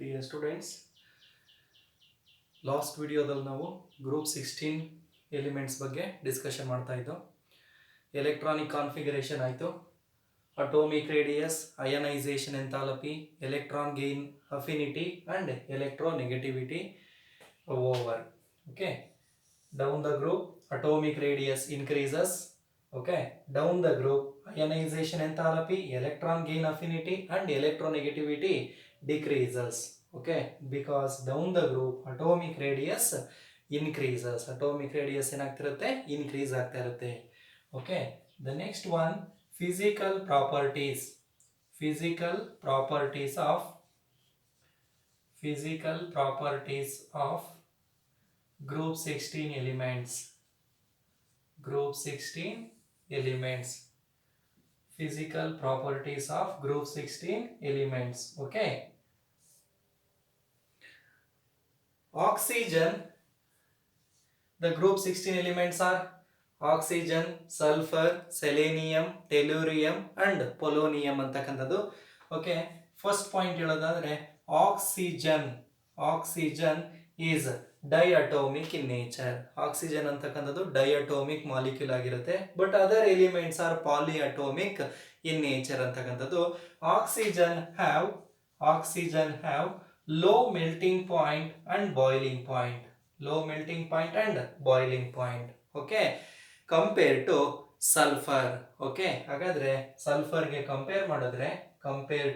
dear students. Last ವಿಡಿಯೋದಲ್ಲಿ ನಾವು group 16 elements ಬಗ್ಗೆ ಡಿಸ್ಕಷನ್ ಮಾಡ್ತಾ ಇದ್ದೋ. ಎಲೆಕ್ಟ್ರಾನಿಕ್ ಕಾನ್ಫಿಗರೇಷನ್ ಆಯಿತು, atomic radius, ionisation enthalpy, electron gain affinity and electronegativity over. Okay, down the group atomic radius increases. Okay, down the group ionization enthalpy, electron gain affinity and electronegativity decreases. Okay, because down the group atomic radius increases. Atomic radius ಏನಾಗ್ತಿರುತ್ತೆ, increase ಆಗ್ತಾ ಇರುತ್ತೆ. Okay, the next one, physical properties. Physical properties of group 16 elements. Group 16 elements. Physical properties of group 16 elements. Okay, oxygen, the group 16 elements are oxygen, sulfur, selenium, tellurium and polonium ಅಂತಕ್ಕಂಥದ್ದು. Okay, first point ಹೇಳೋದಾದ್ರೆ oxygen is diatomic in nature. Oxygen ಅಂತಕ್ಕಂಥದ್ದು diatomic molecule ಆಗಿರುತ್ತೆ, but other elements are polyatomic in nature ಅಂತಕ್ಕಂಥದ್ದು. Oxygen have low melting point and boiling point. Okay, compare to sulphur. Okay, ಹಾಗಾದ್ರೆ ಸಲ್ಫರ್ಗೆ compare ಮಾಡಿದ್ರೆ compare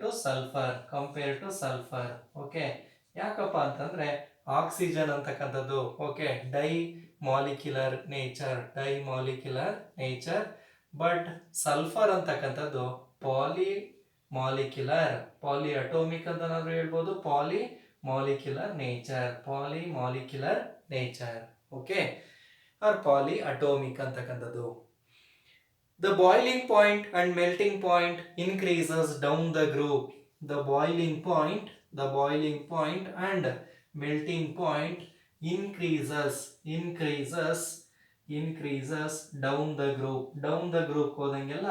to sulphur. Okay, ಯಾಕಪ್ಪ ಅಂತಂದ್ರೆ oxygen ಅಂತಕ್ಕಂಥದ್ದು okay dimolecular nature, but sulphur ಅಂತಕ್ಕಂಥದ್ದು polyatomic ಅಂತ ನಾವು ಹೇಳ್ಬೋದು, polymolecular nature. Okay, are poly atomic ಅಂತಕ್ಕಂಥದ್ದು. The boiling point and melting point increases down the group. The boiling point and melting point increases down the group ಹೋದಂಗೆಲ್ಲ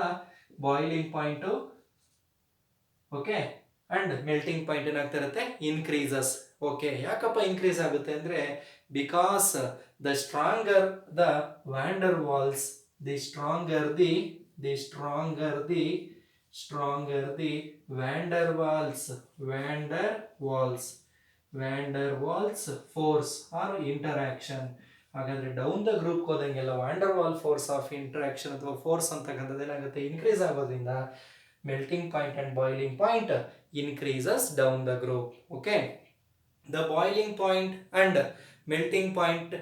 boiling point okay and melting point ಏನಾಗ್ತಾ ಇರುತ್ತೆ, increases. Okay, ಯಾಕಪ್ಪ increase ಆಗುತ್ತೆ ಅಂದ್ರೆ because the stronger the van der Waals, the stronger the van der Waals force or interaction. ಹಾಗಾದ್ರೆ down the group ಹೋದಂಗೆಲ್ಲ van der Waal force of interaction ಅಥವಾ force ಅಂತಕ್ಕಂಥದ್ದು ಏನಾಗುತ್ತೆ, ಇನ್ಕ್ರೀಸ್ ಆಗೋದ್ರಿಂದ melting point and boiling point increases down the group. Okay, the boiling point and melting point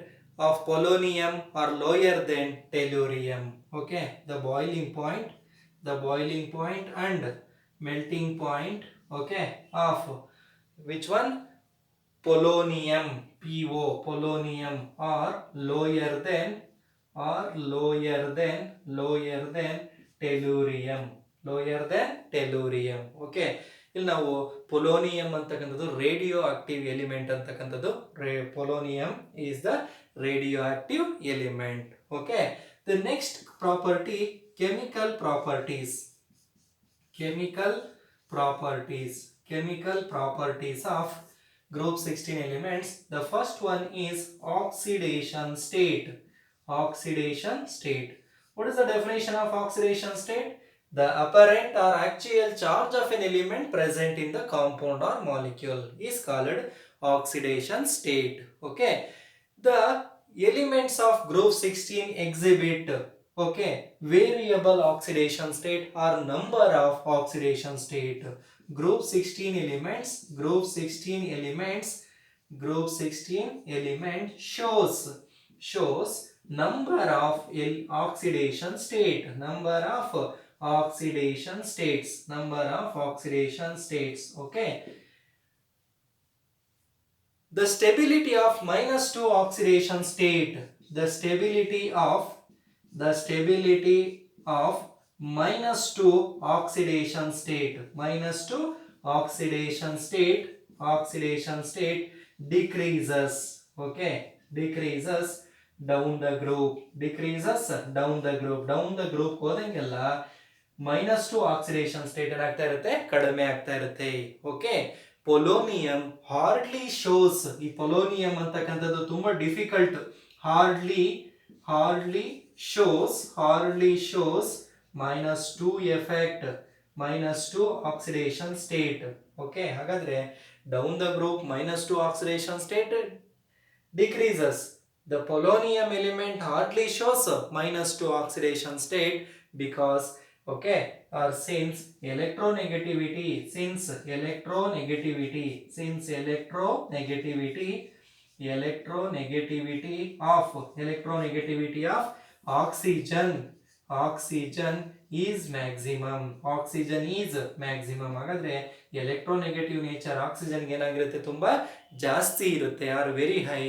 of polonium are lower than tellurium. Okay, the boiling point and melting point okay of which one, polonium are lower than tellurium. Okay, ಇಲ್ಲಿ ನಾವು polonium ಅಂತಕ್ಕಂಥದ್ದು radio active element ಅಂತಕ್ಕಂಥದ್ದು. Polonium is the radioactive element. Okay, the next property, chemical properties of group 16 elements. The first one is oxidation state. What is the definition of oxidation state? The apparent or actual charge of an element present in the compound or molecule is called oxidation state. Okay, the elements of group 16 exhibit okay variable oxidation state or number of oxidation state. Group 16 element shows number of oxidation states. Okay, the stability of -2 oxidation state. The stability of -2 oxidation state decreases. Okay, decreases down the group. Down the group ಹೋದಂಗೆಲ್ಲ -2 oxidation state ಏನಾಗ್ತಾ ಇರುತ್ತೆ, ಕಡಿಮೆ ಆಗ್ತಾ ಇರುತ್ತೆ. Okay, polonium hardly shows, ಈ polonium ಅಂತಕ್ಕಂಥದ್ದು ತುಂಬಾ difficult. Hardly shows -2 effect, -2 oxidation state. Okay, ಹಾಗಾದ್ರೆ down the group -2 oxidation state decreases. The polonium element hardly shows -2 oxidation state because, okay, or since electronegativity of oxygen is maximum. ಹಾಗಾದ್ರೆ electronegative nature oxygen ಏನಾಗಿರುತ್ತೆ, ತುಂಬಾ ಜಾಸ್ತಿ ಇರುತ್ತೆ, are very high.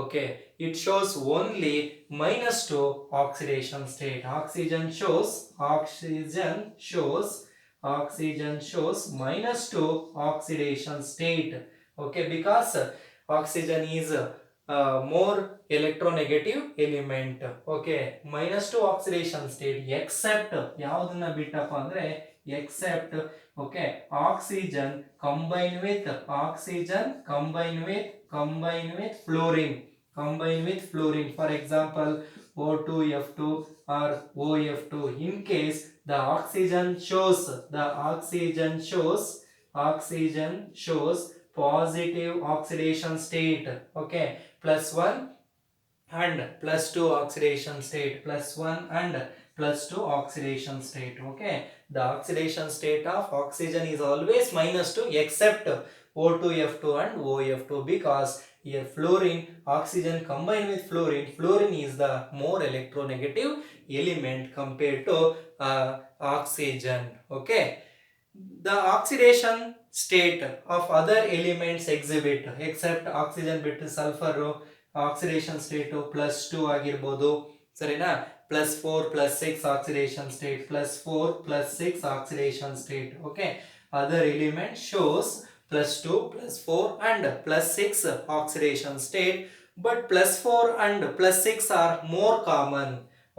Okay, it shows only -2 oxidation state. Oxygen shows -2 oxidation state. Okay, because oxygen is more electronegative element. Okay, -2 oxidation state except ಯಾವುದನ್ನ ಬಿಟ್ಟಪ್ಪ ಅಂದ್ರೆ except, okay, oxygen combine with fluorine, for example O2F2 or OF2. In case the oxygen shows positive oxidation state, okay, +1 and +2 oxidation state, +1 and +2 oxidation state. Okay, the oxidation state of oxygen is always -2 except O2F2 and OF2, because here fluorine, oxygen combined with fluorine is the more electronegative element compared to oxygen. Okay, the oxidation state of other elements exhibit, except oxygen ಬಿಟ್ಟು sulphur oxidation state +2 ಆಗಿರ್ಬೋದು, ಸರಿನಾ, +4 +6 oxidation state, +4 +6 oxidation state. Okay, other element shows +2 +4 and +6 oxidation state, but +4 and +6 are more common.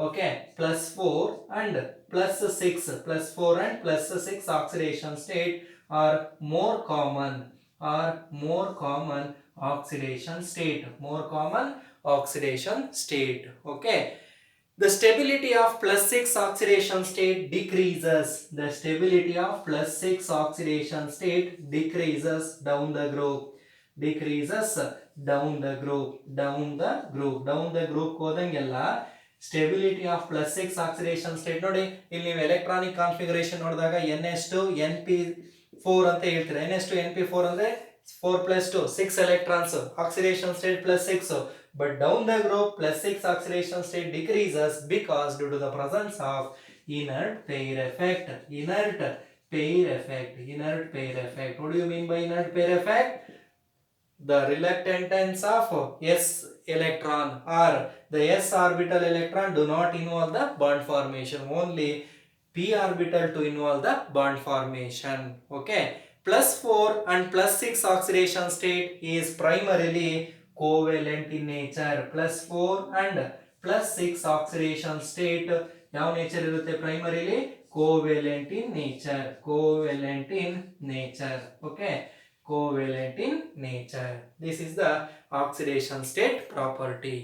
Okay, +4 and +6 oxidation state are more common oxidation state. Okay, the stability of +6 oxidation state decreases. Down the group. ಹೋದಂಗೆಲ್ಲ stability of +6 oxidation state. ನೋಡಿ, ಇಲ್ಲಿ ನೀವು electronic configuration ನೋಡಿದಾಗ NH2NP4 ಅಂತ ಹೇಳ್ತೀರಾ. NH2NP4 ಅಂದ್ರೆ 4 + 2 6 electrons, oxidation state +6. But down the group +6 oxidation state decreases because due to the presence of inert pair effect. What do you mean by inert pair effect? The reluctance of s electron or the s orbital electron do not involve the bond formation, only p orbital to involve the bond formation. Okay, +4 and +6 oxidation state is primarily covalent in nature. +4 and +6 oxidation state ಯಾವ nature ಇರುತ್ತೆ, primarily covalent in nature. Okay, covalent in nature. This is the oxidation state property.